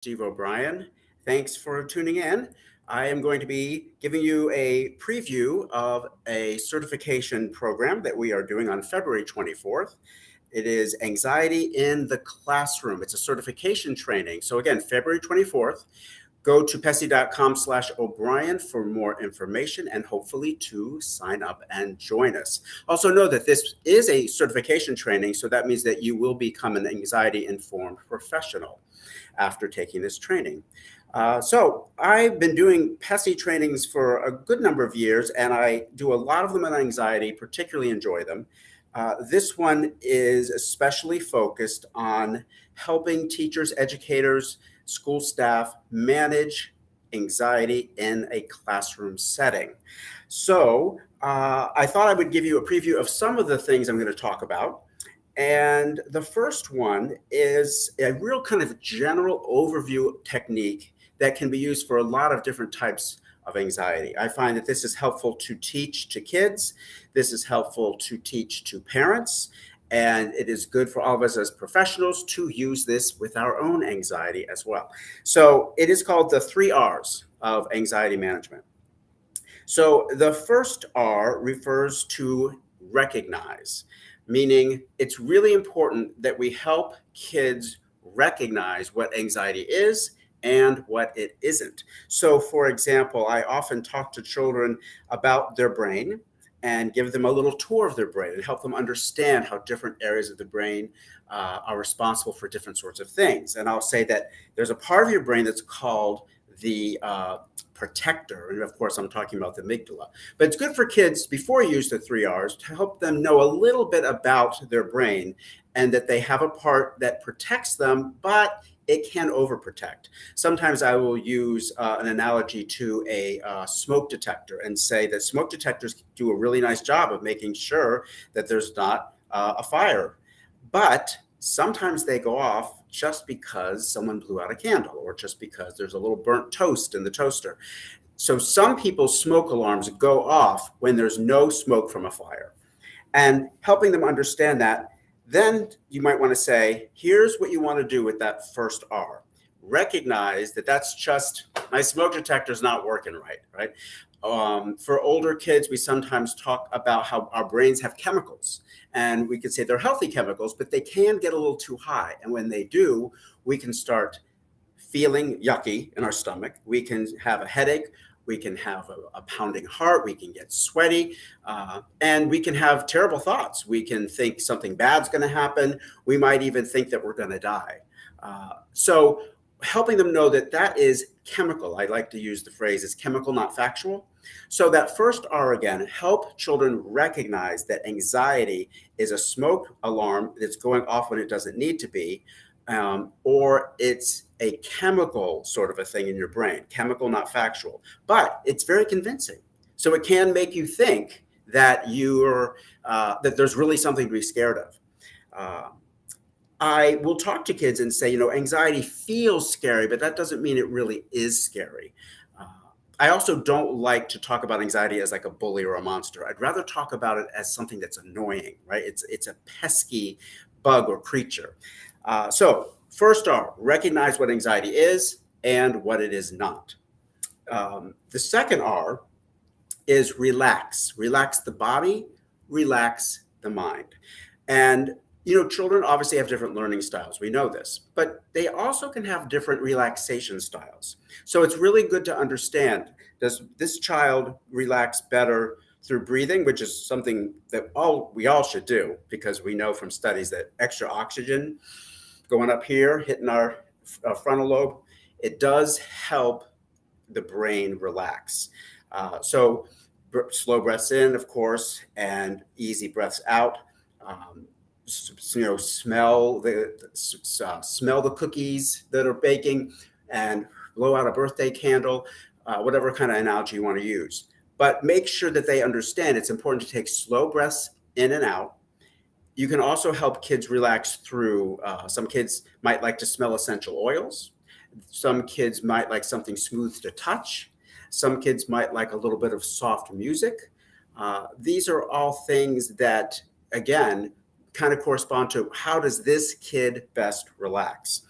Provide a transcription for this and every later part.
Steve O'Brien. Thanks for tuning in. I am going to be giving you a preview of a certification program that we are doing on February 24th. It is Anxiety in the Classroom. It's a certification training. So again, February 24th, go to PESI.com/O'Brien for more information and hopefully to sign up and join us. Also know that this is a certification training, so that means that you will become an anxiety-informed professional after taking this training. So I've been doing PESI trainings for a good number of years, and I do a lot of them on anxiety, particularly enjoy them. This one is especially focused on helping teachers, educators, school staff manage anxiety in a classroom setting. So I thought I would give you a preview of some of the things I'm going to talk about. And the first one is a real kind of general overview technique that can be used for a lot of different types of anxiety. I find that this is helpful to teach to kids. This is helpful to teach to parents. And it is good for all of us as professionals to use this with our own anxiety as well. So it is called the 3 R's of anxiety management. So the first R refers to recognize, meaning it's really important that we help kids recognize what anxiety is and what it isn't. So, for example, I often talk to children about their brain and give them a little tour of their brain and help them understand how different areas of the brain are responsible for different sorts of things. And I'll say that there's a part of your brain that's called the protector. And of course, I'm talking about the amygdala. But it's good for kids, before you use the 3 R's, to help them know a little bit about their brain and that they have a part that protects them, but it can overprotect. Sometimes I will use an analogy to a smoke detector and say that smoke detectors do a really nice job of making sure that there's not a fire. But sometimes they go off just because someone blew out a candle or just because there's a little burnt toast in the toaster. So some people's smoke alarms go off when there's no smoke from a fire. And helping them understand that, then you might want to say, here's what you want to do with that first R. Recognize that that's just, my smoke detector's not working right? For older kids, we sometimes talk about how our brains have chemicals. And we could say they're healthy chemicals, but they can get a little too high. And when they do, we can start feeling yucky in our stomach. We can have a headache. We can have a pounding heart. We can get sweaty. And we can have terrible thoughts. We can think something bad's going to happen. We might even think that we're going to die. So helping them know that that is chemical. I like to use the phrase, it's chemical, not factual. So that first R again, help children recognize that anxiety is a smoke alarm that's going off when it doesn't need to be, or it's a chemical sort of a thing in your brain, chemical, not factual, but it's very convincing. So it can make you think that that there's really something to be scared of. I will talk to kids and say, anxiety feels scary, but that doesn't mean it really is scary. I also don't like to talk about anxiety as like a bully or a monster. I'd rather talk about it as something that's annoying, right? It's a pesky bug or creature. So first R, recognize what anxiety is and what it is not. The second R is relax. Relax the body, relax the mind. And children obviously have different learning styles. We know this, but they also can have different relaxation styles. So it's really good to understand, does this child relax better through breathing, which is something that we all should do, because we know from studies that extra oxygen going up here, hitting our frontal lobe, it does help the brain relax. So slow breaths in, of course, and easy breaths out. Smell the cookies that are baking and blow out a birthday candle, whatever kind of analogy you want to use. But make sure that they understand it's important to take slow breaths in and out. You can also help kids relax through, some kids might like to smell essential oils. Some kids might like something smooth to touch. Some kids might like a little bit of soft music. These are all things that, again, kind of correspond to how does this kid best relax.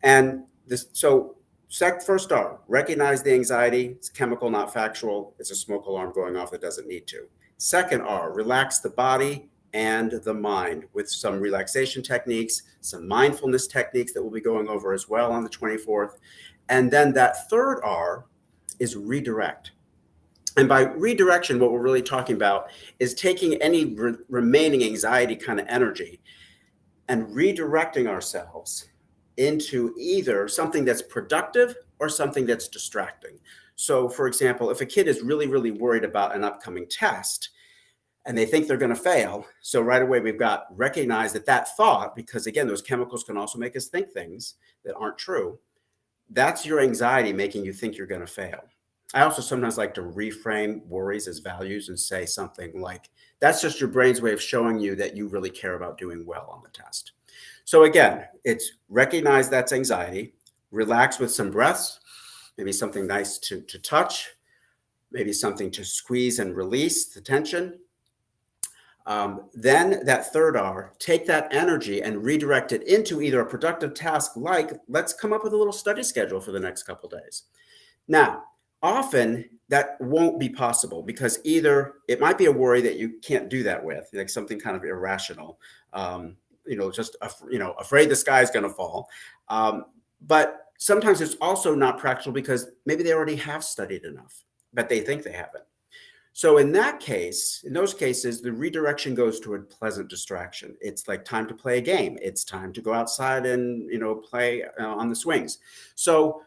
And First R, recognize the anxiety. It's chemical, not factual. It's a smoke alarm going off that doesn't need to. Second R, relax the body and the mind with some relaxation techniques, some mindfulness techniques that we'll be going over as well on the 24th. And then that third R is redirect. And by redirection, what we're really talking about is taking any remaining anxiety kind of energy and redirecting ourselves into either something that's productive or something that's distracting. So, for example, if a kid is really, really worried about an upcoming test and they think they're going to fail, so right away we've got recognize that thought, because again, those chemicals can also make us think things that aren't true. That's your anxiety making you think you're going to fail. I also sometimes like to reframe worries as values and say something like, that's just your brain's way of showing you that you really care about doing well on the test. So again, it's recognize that's anxiety, relax with some breaths, maybe something nice to touch, maybe something to squeeze and release the tension. Then that third R, take that energy and redirect it into either a productive task like, let's come up with a little study schedule for the next couple days. Now, often that won't be possible because either it might be a worry that you can't do that with, like something kind of irrational, just afraid the sky is going to fall. But sometimes it's also not practical because maybe they already have studied enough, but they think they haven't. So in those cases, the redirection goes toward pleasant distraction. It's like time to play a game. It's time to go outside and play on the swings. So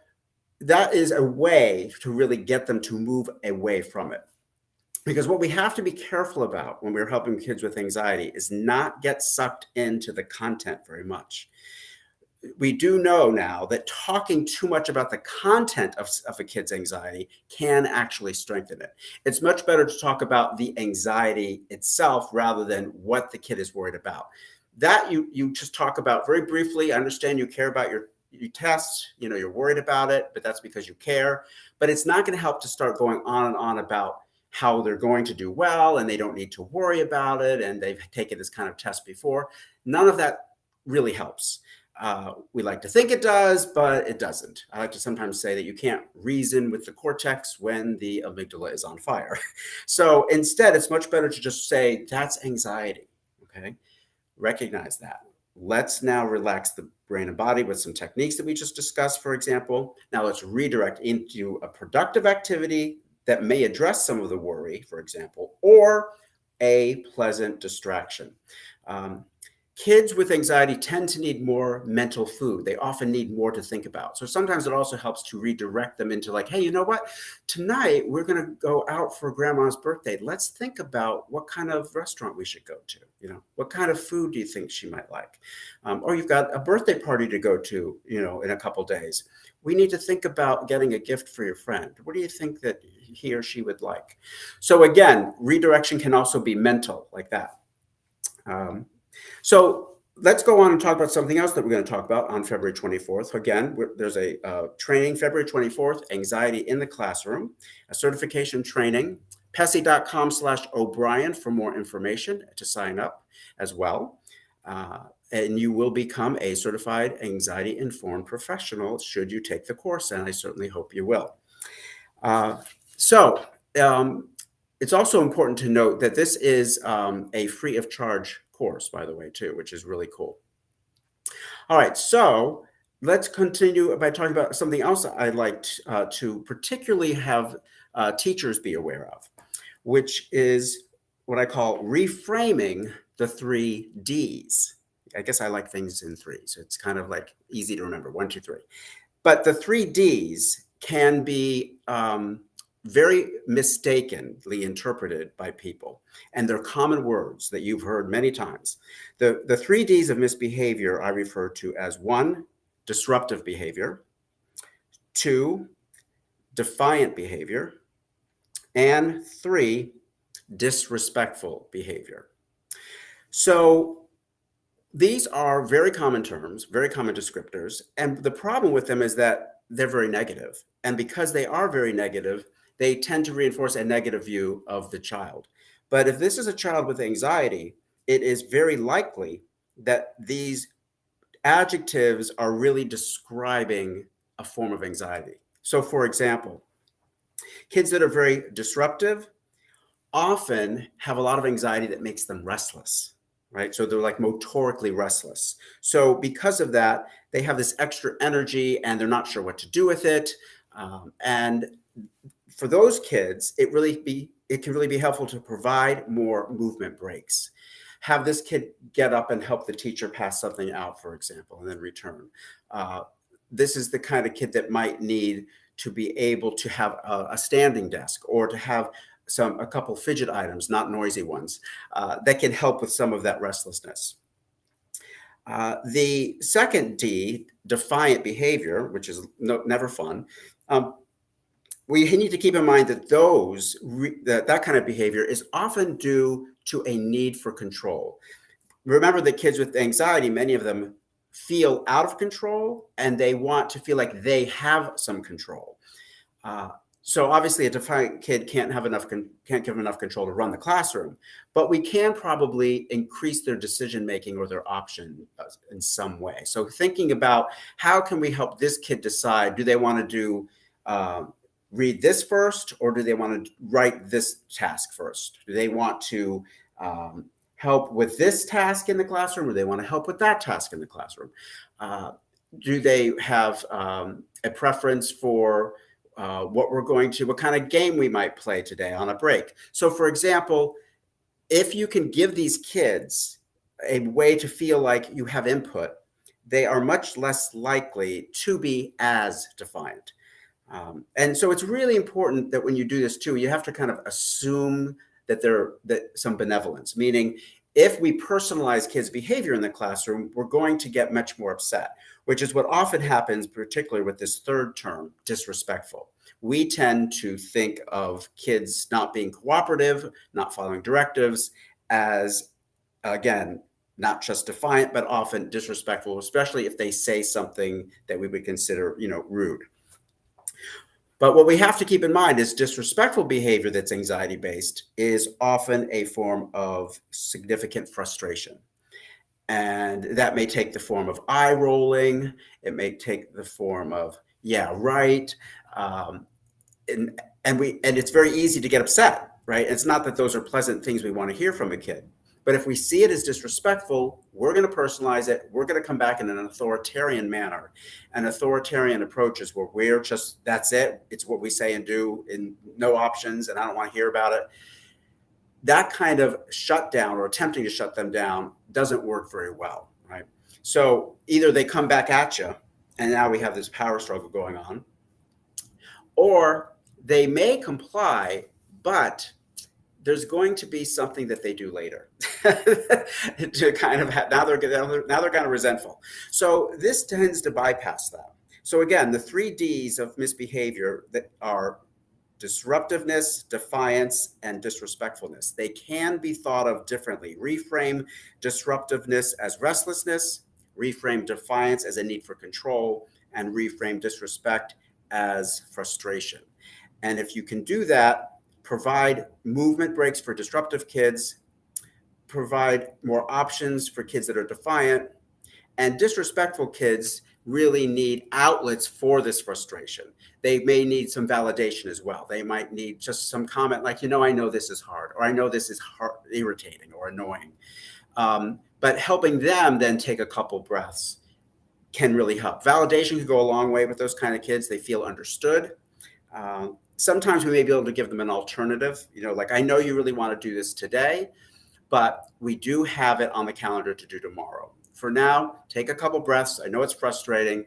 that is a way to really get them to move away from it. Because what we have to be careful about when we're helping kids with anxiety is not get sucked into the content very much. We do know now that talking too much about the content of a kid's anxiety can actually strengthen it. It's much better to talk about the anxiety itself rather than what the kid is worried about. That you just talk about very briefly. I understand you care about your tests, you're worried about it, but that's because you care. But it's not going to help to start going on and on about how they're going to do well and they don't need to worry about it and they've taken this kind of test before. None of that really helps. We like to think it does, but it doesn't. I like to sometimes say that you can't reason with the cortex when the amygdala is on fire. So instead, it's much better to just say, that's anxiety, okay? Recognize that. Let's now relax the brain and body with some techniques that we just discussed, for example. Now let's redirect into a productive activity that may address some of the worry, for example, or a pleasant distraction. Kids with anxiety tend to need more mental food. They often need more to think about. So sometimes it also helps to redirect them into like, hey, you know what? Tonight we're going to go out for grandma's birthday. Let's think about what kind of restaurant we should go to. What kind of food do you think she might like? Or you've got a birthday party to go to, in a couple days. We need to think about getting a gift for your friend. What do you think that he or she would like? So again, redirection can also be mental like that. So let's go on and talk about something else that we're going to talk about on February 24th. Again, there's a training February 24th, Anxiety in the Classroom, a certification training, PESI.com/O'Brien for more information to sign up as well. And you will become a certified anxiety-informed professional should you take the course, and I certainly hope you will. It's also important to note that this is a free of charge course, by the way, too, which is really cool. All right, so let's continue by talking about something else I'd like to particularly have teachers be aware of, which is what I call reframing the 3 Ds. I guess I like things in threes. So it's kind of like easy to remember, 1, 2, 3. But the 3 Ds can be very mistakenly interpreted by people. And they're common words that you've heard many times. The 3 Ds of misbehavior I refer to as 1, disruptive behavior, 2, defiant behavior, and 3, disrespectful behavior. So these are very common terms, very common descriptors. And the problem with them is that they're very negative. And because they are very negative, they tend to reinforce a negative view of the child. But if this is a child with anxiety, it is very likely that these adjectives are really describing a form of anxiety. So, for example, kids that are very disruptive often have a lot of anxiety that makes them restless, right? So they're like motorically restless. So because of that, they have this extra energy and they're not sure what to do with it. And for those kids, it can really be helpful to provide more movement breaks. Have this kid get up and help the teacher pass something out, for example, and then return. Uh, this is the kind of kid that might need to be able to have a standing desk or to have a couple fidget items, not noisy ones, that can help with some of that restlessness. The second D, defiant behavior, which is never fun. We need to keep in mind that that kind of behavior is often due to a need for control. Remember that kids with anxiety, many of them feel out of control and they want to feel like they have some control. So obviously a defiant kid can't give enough control to run the classroom, but we can probably increase their decision making or their option in some way. So thinking about how can we help this kid decide, do they want to do read this first, or do they want to write this task first? Do they want to help with this task in the classroom, or they want to help with that task in the classroom? Do they have a preference for what kind of game we might play today on a break? So for example, if you can give these kids a way to feel like you have input, they are much less likely to be as defiant. And so it's really important that when you do this too, you have to kind of assume that some benevolence, meaning if we personalize kids' behavior in the classroom, we're going to get much more upset, which is what often happens, particularly with this third term, disrespectful. We tend to think of kids not being cooperative, not following directives as, again, not just defiant, but often disrespectful, especially if they say something that we would consider, rude. But what we have to keep in mind is disrespectful behavior that's anxiety-based is often a form of significant frustration. And that may take the form of eye rolling. It may take the form of, yeah, right. And it's very easy to get upset, right? It's not that those are pleasant things we want to hear from a kid. But if we see it as disrespectful, we're going to personalize it. We're going to come back in an authoritarian manner. An authoritarian approach is where we're just, that's it. It's what we say and do, and no options, and I don't want to hear about it. That kind of shutdown or attempting to shut them down doesn't work very well, right? So either they come back at you, and now we have this power struggle going on, or they may comply, but there's going to be something that they do later to kind of now they're kind of resentful. So this tends to bypass that. So again, the 3 Ds of misbehavior that are disruptiveness, defiance, and disrespectfulness. They can be thought of differently. Reframe disruptiveness as restlessness, reframe defiance as a need for control, and reframe disrespect as frustration. And if you can do that, provide movement breaks for disruptive kids, provide more options for kids that are defiant, and disrespectful kids really need outlets for this frustration. They may need some validation as well. They might need just some comment like, I know this is hard, or I know this is irritating or annoying. But helping them then take a couple breaths can really help. Validation can go a long way with those kind of kids. They feel understood. Sometimes we may be able to give them an alternative, like, I know you really want to do this today, but we do have it on the calendar to do tomorrow. For now, take a couple breaths. I know it's frustrating,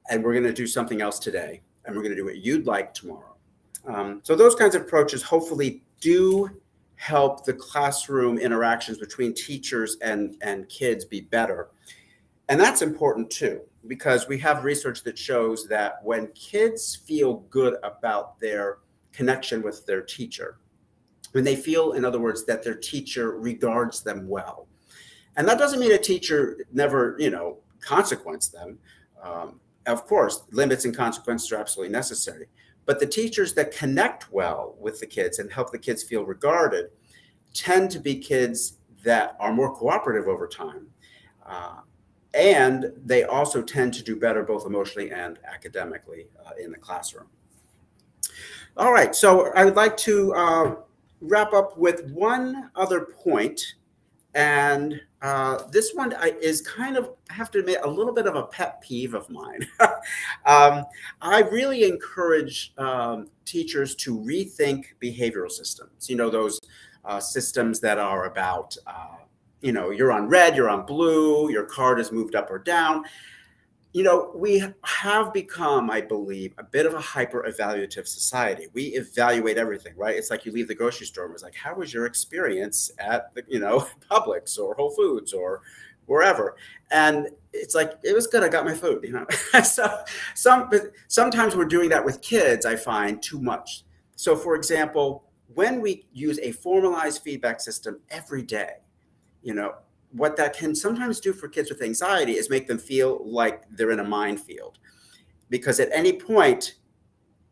and we're going to do something else today, and we're going to do what you'd like tomorrow. So those kinds of approaches hopefully do help the classroom interactions between teachers and kids be better. And that's important too, because we have research that shows that when kids feel good about their connection with their teacher, when they feel, in other words, that their teacher regards them well. And that doesn't mean a teacher never, consequence them. Of course, limits and consequences are absolutely necessary. But the teachers that connect well with the kids and help the kids feel regarded tend to be kids that are more cooperative over time. And they also tend to do better both emotionally and academically in the classroom. All right, so I would like to wrap up with one other point, and this one is kind of, I have to admit, a little bit of a pet peeve of mine. I really encourage teachers to rethink behavioral systems. You know, those systems that are about, you're on red, you're on blue, your card is moved up or down. You know, we have become, I believe, a bit of a hyper evaluative society. We evaluate everything, right? It's like you leave the grocery store and it's like, how was your experience at the, Publix or Whole Foods or wherever? And it's like, it was good. I got my food, So sometimes we're doing that with kids, I find too much. So for example, when we use a formalized feedback system every day, you know, what that can sometimes do for kids with anxiety is make them feel like they're in a minefield, because at any point,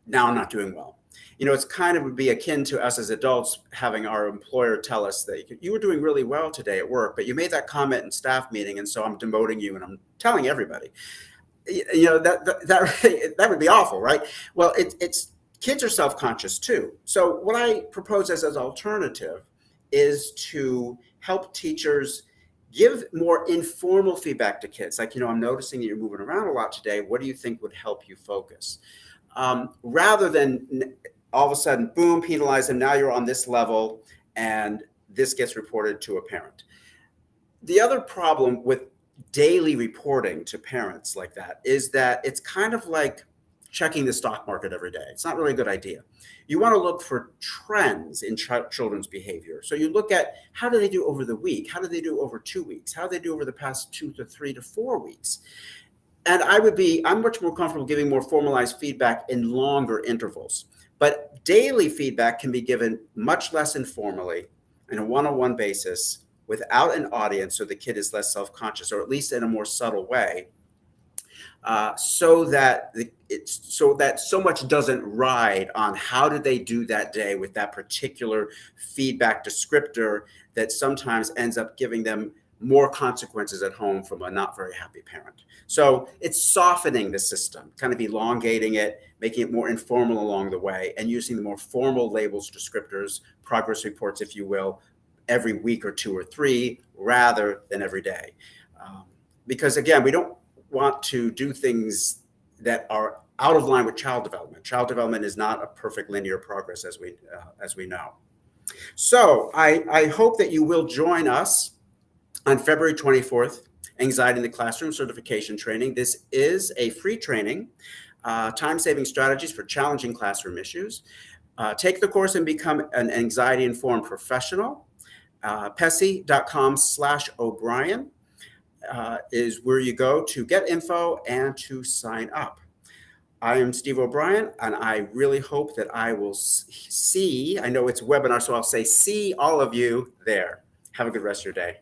now I'm not doing well. It's kind of would be akin to us as adults having our employer tell us that you were doing really well today at work, but you made that comment in staff meeting, and so I'm demoting you and I'm telling everybody. That would be awful, right? Well, it's kids are self-conscious too. So what I propose as an alternative is to help teachers give more informal feedback to kids. Like, I'm noticing that you're moving around a lot today. What do you think would help you focus? Rather than all of a sudden, boom, penalize them. Now you're on this level and this gets reported to a parent. The other problem with daily reporting to parents like that is that it's kind of like checking the stock market every day. It's not really a good idea. You want to look for trends in children's behavior. So you look at, how do they do over the week? How do they do over 2 weeks? How do they do over the past 2 to 3 to 4 weeks? And I'm much more comfortable giving more formalized feedback in longer intervals. But daily feedback can be given much less informally in a one-on-one basis without an audience, so the kid is less self-conscious, or at least in a more subtle way, so that so much doesn't ride on how did they do that day with that particular feedback descriptor that sometimes ends up giving them more consequences at home from a not very happy parent. So it's softening the system, kind of elongating it, making it more informal along the way, and using the more formal labels, descriptors, progress reports, if you will, every week or 2 or 3 rather than every day. Because again, we don't want to do things that are out of line with child development. Child development is not a perfect linear progress, as we know. So I hope that you will join us on February 24th, Anxiety in the Classroom Certification Training. This is a free training, time-saving strategies for challenging classroom issues. Take the course and become an anxiety-informed professional. PESI.com/O'Brien is where you go to get info and to sign up. I am Steve O'Brien, and I really hope that I will I know it's a webinar, so I'll say see all of you there. Have a good rest of your day.